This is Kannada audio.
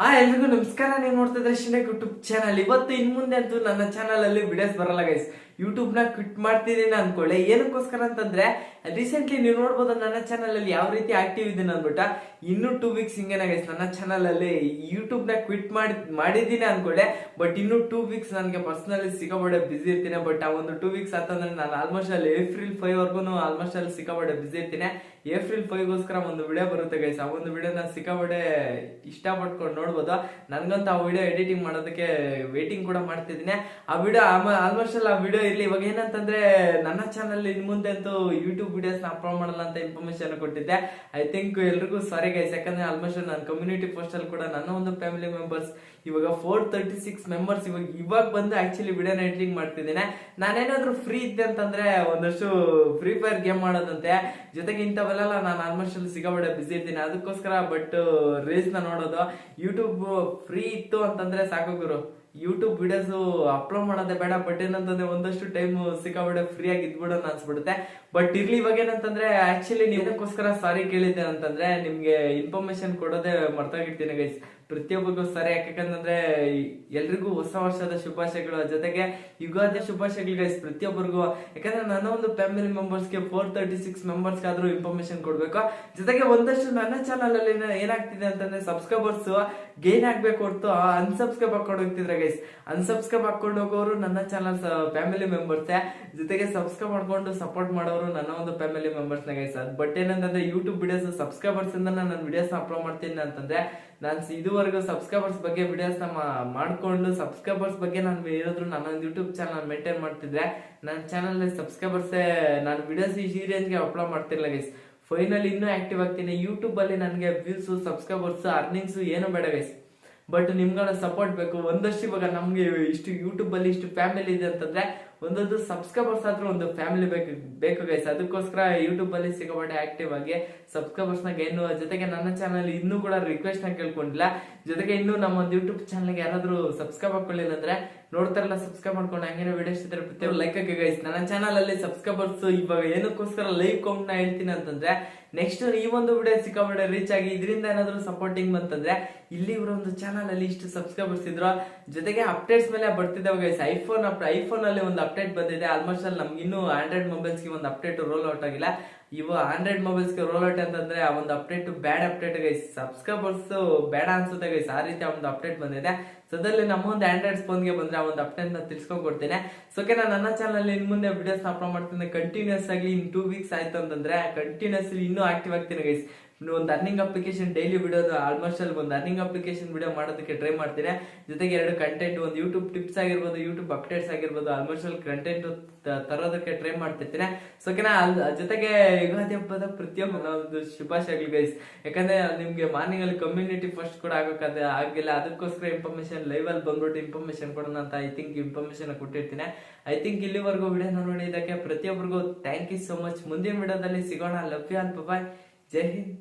ಎಲ್ರಿಗೂ ನಮಸ್ಕಾರ. ನೀವು ನೋಡ್ತಾ ಇದ್ರೆ ಶಿನೇಕ್ ಯೂಟ್ಯೂಬ್ ಚಾನಲ್. ಇವತ್ತು ಇನ್ ಮುಂದೆ ಅಂತೂ ನನ್ನ ಚಾನಲ್ ಅಲ್ಲಿ ವಿಡಿಯೋಸ್ ಬರಲ್ಲ ಗೈಸ್. ಯೂಟ್ಯೂಬ್ ನ ಕ್ವಿಟ್ ಮಾಡ್ತಿದ್ದೀನಿ ಅನ್ಕೊಳ್ಳಿ. ಏನಕ್ಕೋಸ್ಕರ ಅಂತಂದ್ರೆ ರೀಸೆಂಟ್ಲಿ ನೀವು ನೋಡ್ಬೋದು ನನ್ನ ಚಾನಲ್ ಅಲ್ಲಿ ಯಾವ ರೀತಿ ಆಕ್ಟಿವ್ ಇದ್ದೀನಿ ಅಂದ್ಬಿಟ್ಟ. ಇನ್ನು 2 ವೀಕ್ಸ್ ಹಿಂಗೇನ ಗೈಸ್ ನನ್ನ ಚಾನಲ್ ಅಲ್ಲಿ ಯೂಟ್ಯೂಬ್ ನ ಕ್ವಿಟ್ ಮಾಡಿದ್ದೀನಿ ಅನ್ಕೊಳ್ಳಿ. ಬಟ್ ಇನ್ನು 2 ವೀಕ್ಸ್ ನನಗೆ ಪರ್ಸನಲಿ ಸಿಕ್ಕಾಪಟ್ಟೆ ಬಿಸಿ ಇರ್ತೀನಿ. ಬಟ್ ಆ ಒಂದು 2 ವೀಕ್ಸ್ ಆತಂದ್ರೆ ನಾನು ಆಲ್ಮೋಸ್ಟ್ ಅಲ್ಲಿ ಏಪ್ರಿಲ್ 5 ವರ್ಗು ಆಲ್ಮೋಸ್ಟ್ ಅಲ್ಲಿ ಸಿಕ್ಕಾಪಟ್ಟೆ ಬಿಸಿ ಇರ್ತೀನಿ. ಏಪ್ರಿಲ್ 5 ಗೋಸ್ಕರ ಒಂದು ವಿಡಿಯೋ ಬರುತ್ತೆ ಗೈಸ್. ಆ ಒಂದು ವಿಡಿಯೋ ನಾನು ಸಿಕ್ಕಾಪಟ್ಟೆ ಇಷ್ಟಪಟ್ಕೊಂಡು ನೋಡ್ಬೋದು. ನನ್ಗಂತ ಆ ವಿಡಿಯೋ ಎಡಿಟಿಂಗ್ ಮಾಡೋದಕ್ಕೆ ವೇಟಿಂಗ್ ಕೂಡ ಮಾಡ್ತಿದ್ದೀನಿ. ಆ ವಿಡಿಯೋ ಆಲ್ಮೋಸ್ಟ್ ಆ ವಿಡಿಯೋ ಇರ್ಲಿ. ಇವಾಗ ಏನಂತಂದ್ರೆ ನನ್ನ ಚಾನಲ್ ಇನ್ ಮುಂದೆ ಅಂತೂ ಯೂಟ್ಯೂಬ್ ವಿಡಿಯೋಸ್ ನ ಅಪ್ಲೋಡ್ ಮಾಡಲ್ಲ ಅಂತ ಇನ್ಫಾರ್ಮೇಶನ್ ಕೊಟ್ಟಿದ್ದೆ. ಐ ಥಿಂಕ್ ಎಲ್ರಿಗೂ ಸಾರಿ ಗೈಸ್. ಯಾಕಂದ್ರೆ ಆಲ್ಮೋಸ್ಟ್ ನನ್ನ ಕಮ್ಯುನಿಟಿ ಪೋಸ್ಟ್ ಅಲ್ಲಿ ಕೂಡ ನನ್ನ ಒಂದು ಫ್ಯಾಮಿಲಿ ಮೆಂಬರ್ಸ್ ಇವಾಗ 436 ಮೆಂಬರ್ಸ್ ಇವಾಗ ಬಂದು ಆಕ್ಚುಲಿ ವಿಡಿಯೋನ ಎಡಿಟಿಂಗ್ ಮಾಡ್ತಿದ್ದೇನೆ. ನಾನೇನಾದ್ರೂ ಫ್ರೀ ಇದ್ದೆ ಅಂತಂದ್ರೆ ಒಂದಷ್ಟು ಫ್ರೀ ಫೈರ್ ಗೇಮ್ ಮಾಡೋದಂತೆ, ಜೊತೆಗೆ ಇಂಥವೆಲ್ಲ ನಾನು ಆಲ್ಮೋಸ್ಟ್ ಅಲ್ಲಿ ಸಿಕ್ಕಾಪಟ್ಟೆ ಬಿಸಿ ಇರ್ತೀನಿ ಅದಕ್ಕೋಸ್ಕರ. ಬಟ್ ರೀಲ್ಸ್ ನ ನೋಡೋದು ಯೂಟ್ಯೂಬ್ ಫ್ರೀ ಇತ್ತು ಅಂತಂದ್ರೆ ಸಾಕು ಗುರು. ಯೂಟ್ಯೂಬ್ ವಿಡಿಯೋಸ್ ಅಪ್ಲೋಡ್ ಮಾಡೋದೇ ಬೇಡ. ಬಟ್ ಏನಂತಂದ್ರೆ ಒಂದಷ್ಟು ಟೈಮ್ ಸಿಕ್ಕಾಪಟ್ಟೆ ಫ್ರೀ ಆಗಿ ಇದ್ಬಿಡೋಣ ಅನ್ಸ್ಬಿಡುತ್ತೆ. ಬಟ್ ಇರ್ಲಿ. ಇವಾಗ ಏನಂತಂದ್ರೆ ಆಕ್ಚುಲಿ ನೀವಕ್ಕೋಸ್ಕರ ಸಾರಿ ಕೇಳಿದ್ದೆ ಅಂತಂದ್ರೆ ನಿಮ್ಗೆ ಇನ್ಫಾರ್ಮೇಶನ್ ಕೊಡೋದೇ ಮರ್ತೋಗಿರ್ತೀನಿ ಗೈಸ್. ಪ್ರತಿಯೊಬ್ಬರಿಗೂ ಸರಿ. ಯಾಕಂದ್ರೆ ಎಲ್ರಿಗೂ ಹೊಸ ವರ್ಷದ ಶುಭಾಶಯಗಳು, ಜೊತೆಗೆ ಯುಗಾದಿ ಶುಭಾಶಯಗಳು ಗೈಸ್ ಪ್ರತಿಯೊಬ್ಬರಿಗೂ. ಯಾಕಂದ್ರೆ ನನ್ನ ಒಂದು ಫ್ಯಾಮಿಲಿ ಮೆಂಬರ್ಸ್ಗೆ 436 ಮೆಂಬರ್ಸ್ ಆದ್ರೂ ಇನ್ಫಾರ್ಮೇಶನ್ ಕೊಡ್ಬೇಕು. ಜೊತೆಗೆ ಒಂದಷ್ಟು ನನ್ನ ಚಾನಲ್ ಅಲ್ಲಿ ಏನಾಗ್ತಿದೆ ಅಂತಂದ್ರೆ ಸಬ್ಸ್ಕ್ರೈಬರ್ಸ್ ಗೇನ್ ಆಗ್ಬೇಕು ಹೊರತು ಅನ್ಸಬ್ಸ್ಕ್ರೈಬ್ ಹಾಕೊಂಡು ಹೋಗ್ತಿದ್ರೆ ಗೈಸ್. ಅನ್ಸಬ್ಸ್ಕ್ರೈಬ್ ಹಾಕೊಂಡು ಹೋಗೋರು ನನ್ನ ಚಾನಲ್ ಫ್ಯಾಮಿಲಿ ಮೆಂಬರ್ಸ್, ಜೊತೆಗೆ ಸಬ್ಸ್ಕ್ರೈಬ್ ಮಾಡ್ಕೊಂಡು ಸಪೋರ್ಟ್ ಮಾಡೋರು ನನ್ನ ಒಂದು ಫ್ಯಾಮಿಲಿ ಮೆಂಬರ್ಸ್ ನ ಗೈಸ್. ಬಟ್ ಏನಂತಂದ್ರೆ ಯೂಟ್ಯೂಬ್ ವಿಡಿಯೋಸ್ ಸಬ್ಸ್ಕ್ರೈಬರ್ಸ್ ಇಂದ ನಾನು ವಿಡಿಯೋಸ್ ಅಪ್ಲೋಡ್ ಮಾಡ್ತೀನಿ ಅಂತಂದ್ರೆ ನಾನು ಇದುವರೆಗೂ ಸಬ್ಸ್ಕ್ರೈಬರ್ಸ್ ಬಗ್ಗೆ ವಿಡಿಯೋಸ್ ಮಾಡ್ಕೊಂಡು ಸಬ್ಸ್ಕ್ರೈಬರ್ಸ್ ಬಗ್ಗೆ ನಾನು ಏನಾದ್ರು ನನ್ನೊಂದು ಯೂಟ್ಯೂಬ್ ಚಾನಲ್ ಮೇಂಟೈನ್ ಮಾಡ್ತಿದ್ರೆ ನನ್ನ ಚಾನಲ್ ಸಬ್ಸ್ಕ್ರೈಬರ್ಸ್ ನಾನು ವಿಡಿಯೋಸ್ ಈ ಗೆ ಅಪ್ಲೋಡ್ ಮಾಡ್ತಿರ್ಲಿಲ್ಲ ಗೈಸ್. ಫೈನಲ್ ಇನ್ನೂ ಆಕ್ಟಿವ್ ಆಗ್ತೀನಿ ಯೂಟ್ಯೂಬ್ ಅಲ್ಲಿ. ನನಗೆ ವ್ಯೂಸ್, ಸಬ್ಸ್ಕ್ರೈಬರ್ಸ್, ಅರ್ನಿಂಗ್ಸ್ ಏನು ಬೇಡ ಗೈಸ್. ಬಟ್ ನಿಮ್ಗಳ ಸಪೋರ್ಟ್ ಬೇಕು. ಒಂದಷ್ಟು ಇವಾಗ ನಮ್ಗೆ ಇಷ್ಟು ಯೂಟ್ಯೂಬ್ ಅಲ್ಲಿ ಇಷ್ಟು ಫ್ಯಾಮಿಲಿ ಇದೆ ಅಂತಂದ್ರೆ ಒಂದೊಂದು ಸಬ್ಸ್ಕ್ರೈಬರ್ಸ್ ಆದ್ರೂ ಒಂದು ಫ್ಯಾಮಿಲಿ ಬೇಕು ಗೈಸ್. ಅದಕ್ಕೋಸ್ಕರ ಯೂಟ್ಯೂಬ್ ಅಲ್ಲಿ ಸಿಕ್ಕಾಪಟ್ಟೆ ಆಕ್ಟಿವ್ ಆಗಿ ಸಬ್ಸ್ಕ್ರೈಬರ್ಸ್ ನ ಗೇನು, ಜೊತೆಗೆ ನನ್ನ ಚಾನಲ್ ಇನ್ನೂ ಕೂಡ ರಿಕ್ವೆಸ್ಟ್ ನ ಕೇಳ್ಕೊಂಡಿಲ್ಲ. ಜೊತೆಗೆ ಇನ್ನು ನಮ್ಮ ಒಂದು ಯೂಟ್ಯೂಬ್ ಚಾನಲ್ ಯಾರಾದ್ರೂ ಸಬ್ಸ್ಕ್ರೈಬ್ ಹಾಕೊಳ್ಳಿಲ್ಲ ಅಂದ್ರೆ ನೋಡ್ತಾರಲ್ಲ ಸಬ್ಸ್ಕ್ರೈಬ್ ಮಾಡ್ಕೊಂಡು ಹಂಗೇನೋ ವಿಡಿಯೋಸ್ ಇದ್ರೆ ಪ್ರತಿಯೊಂದು ಲೈಕ್ ಆಗಿ ಗೈಸ್. ನನ್ನ ಚಾನಲ್ ಅಲ್ಲಿ ಸಬ್ಸ್ಕ್ರೈಬರ್ಸ್ ಇವಾಗ ಏನಕ್ಕೋಸ್ಕರ ಲೈಕ್ ಕೌಂಟ್ ನ ಹೇಳ್ತೀನಿ ಅಂತಂದ್ರೆ ನೆಕ್ಸ್ಟ್ ಈ ಒಂದು ವಿಡಿಯೋ ಸಿಕ್ಕಾಪಟ್ಟೆ ರೀಚ್ ಆಗಿ ಇದರಿಂದ ಏನಾದ್ರು ಸಪೋರ್ಟಿಂಗ್ ಬಂತಂದ್ರೆ ಇಲ್ಲಿ ಇವರ ಒಂದು ಚಾನಲ್ ಅಲ್ಲಿ ಇಷ್ಟು ಸಬ್ಸ್ಕ್ರೈಬರ್ಸ್ ಇದ್ರು. ಜೊತೆಗೆ ಅಪ್ಡೇಟ್ಸ್ ಮೇಲೆ ಬರ್ತಿದ್ದಾವೆ ಗೈಸ್. ಐಫೋನ್ ಅಲ್ಲಿ ಒಂದು ಅಪ್ಡೇಟ್ ಬಂದಿದೆ. ಆಲ್ಮೋಸ್ಟ್ ಅಲ್ಲಿ ನಮ್ಗೆ ಇನ್ನೂ ಆಂಡ್ರಾಯ್ಡ್ ಮೊಬೈಲ್ಸ್ ಗೆ ಒಂದು ಅಪ್ಡೇಟ್ ರೋಲ್ ಔಟ್ ಆಗಿಲ್ಲ. ಇವು ಆಂಡ್ರಾಯ್ಡ್ ಮೊಬೈಲ್ಸ್ ಗೆ ರೋಲ್ ಔಟ್ ಅಂತಂದ್ರೆ ಆ ಒಂದು ಅಪ್ಡೇಟ್ ಬ್ಯಾಡ್ ಅಪ್ಡೇಟ್ ಗೈಸ್. ಸಬ್ಸ್ಕ್ರೈಬರ್ಸ್ ಬೇಡ ಅನ್ಸುತ್ತೆ ಗೈಸ್. ಆ ರೀತಿ ಒಂದು ಅಪ್ಡೇಟ್ ಬಂದಿದೆ. ಸದ್ಯದಲ್ಲಿ ನಮ್ಮ ಒಂದು ಆಂಡ್ರಾಯ್ಡ್ ಫೋನ್ ಗೆ ಬಂದ್ರೆ ಆ ಒಂದು ಅಪ್ಡೇಟ್ ನ ತಿಳ್ಸ್ಕೊಂಡ್ ಕೊಡ್ತೇನೆ. ಸೊ ನಾನು ನನ್ನ ಚಾನಲ್ ಇನ್ ಮುಂದೆ ವಿಡಿಯೋಸ್ ಅಪ್ಲೋಡ್ ಮಾಡ್ತೀನಿ ಕಂಟಿನ್ಯೂಸ್ ಆಗಿ. ಇನ್ 2 ವೀಕ್ಸ್ ಆಯ್ತು ಅಂತಂದ್ರೆ ಕಂಟಿನ್ಯೂಸ್ಲಿ ಇನ್ನೂ ಆಕ್ಟಿವ್ ಆಗ್ತೀನಿ ಗೈಸ್. ಒಂದು earning application daily video almost ಅಲ್ಲಿ ಒಂದು ಅರ್ನಿಂಗ್ ಅಪ್ಲಿಕೇಶನ್ ವಿಡಿಯೋ ಮಾಡೋದಕ್ಕೆ ಟ್ರೈ ಮಾಡ್ತೀನಿ. ಜೊತೆಗೆ 2 ಕಂಟೆಂಟ್, ಒಂದು ಯೂಟ್ಯೂಬ್ ಟಿಪ್ಸ್ ಆಗಿರ್ಬೋದು, ಯೂಟ್ಯೂಬ್ ಅಪ್ಡೇಟ್ಸ್ ಆಗಿರ್ಬೋದು, ಆಲ್ಮೋಸ್ಟ್ ಅಲ್ಲಿ ಕಂಟೆಂಟ್ ತರೋದಕ್ಕೆ ಟ್ರೈ ಮಾಡ್ತಿರ್ತೀನಿ. ಸೊ ಜೊತೆಗೆ ಯುಗಾದಿ ಹಬ್ಬದ ಪ್ರತಿಯೊಬ್ಬ ಒಂದು ಶುಭಾಶಯಗಳು ಗೈಸ್. ಯಾಕಂದ್ರೆ ನಿಮ್ಗೆ ಮಾರ್ನಿಂಗ್ ಅಲ್ಲಿ ಕಮ್ಯುನಿಟಿ ಫಸ್ಟ್ ಕೂಡ ಆಗಿಲ್ಲ. ಅದಕ್ಕೋಸ್ಕರ ಇನ್ಫಾರ್ಮೇಶನ್ ಲೈವ್ ಅಲ್ಲಿ ಬಂದ್ಬಿಟ್ಟು ಇನ್ಫಾರ್ಮೇಶನ್ ಕೊಡೋಣ ಅಂತ ಐ ಥಿಂಕ್ ಇನ್ಫಾರ್ಮೇಶನ್ ಕೊಟ್ಟಿರ್ತೀನಿ. ಐ ಥಿಂಕ್ ಇಲ್ಲಿವರೆಗೂ ವಿಡಿಯೋ ನೋಡಿದ್ದಕ್ಕೆ ಪ್ರತಿಯೊಬ್ಬರಿಗೂ ಥ್ಯಾಂಕ್ ಯು ಸೋ ಮಚ್. ಮುಂದಿನ ವಿಡಿಯೋದಲ್ಲಿ ಸಿಗೋಣ. Love you all. ಬಾಯ್. ಜೈ ಹಿಂದ್.